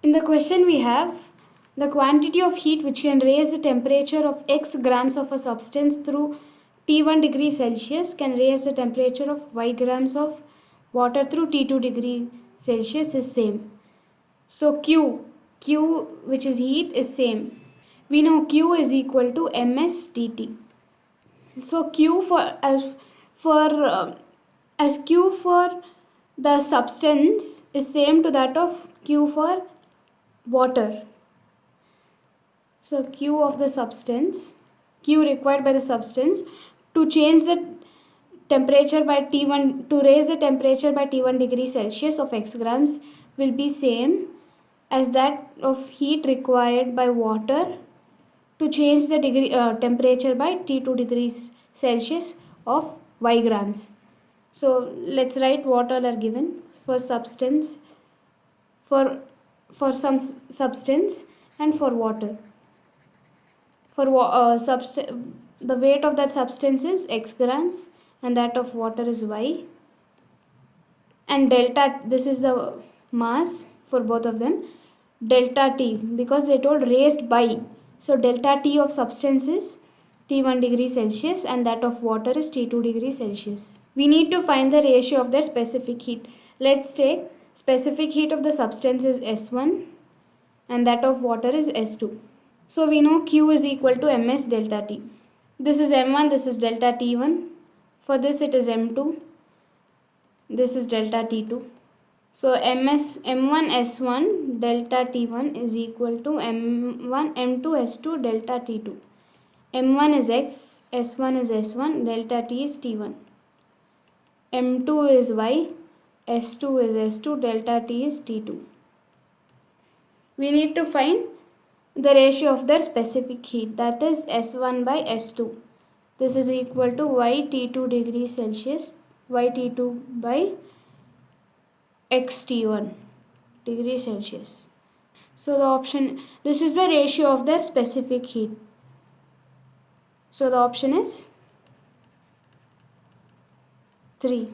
In the question we have the quantity of heat which can raise the temperature of x grams of a substance through T1 degree Celsius can raise the temperature of y grams of water through T2 degree Celsius is same. So Q which is heat is same. We know Q is equal to ms dt. So Q as Q for the substance is same to that of Q for water. So Q of the substance, Q required by the substance to change the temperature by T1, to raise the temperature by T1 degree Celsius of x grams will be same as that of heat required by water to change the temperature by T2 degrees Celsius of y grams. So let's write what all are given for substance, for some substance and for water. For the weight of that substance is x grams and that of water is y, and delta, this is the mass for both of them, delta T, because they told raised by, so delta T of substance is T1 degree Celsius and that of water is T2 degree Celsius. We need to find the ratio of their specific heat. Let's take specific heat of the substance is S1 and that of water is S2. So we know Q is equal to ms delta T. This is M1, this is delta T1. For this it is M2. This is delta T2. So M1 S1 delta T1 is equal to M1 M2 S2 delta T2. M1 is X, S1 is S1, delta T is T1. M2 is Y, S2 is S2, delta T is T2. We need to find the ratio of their specific heat, that is S1 by S2. This is equal to Y T2 degree Celsius, Y T2 by X T1 degree Celsius. So the option, this is the ratio of their specific heat. So the option is 3.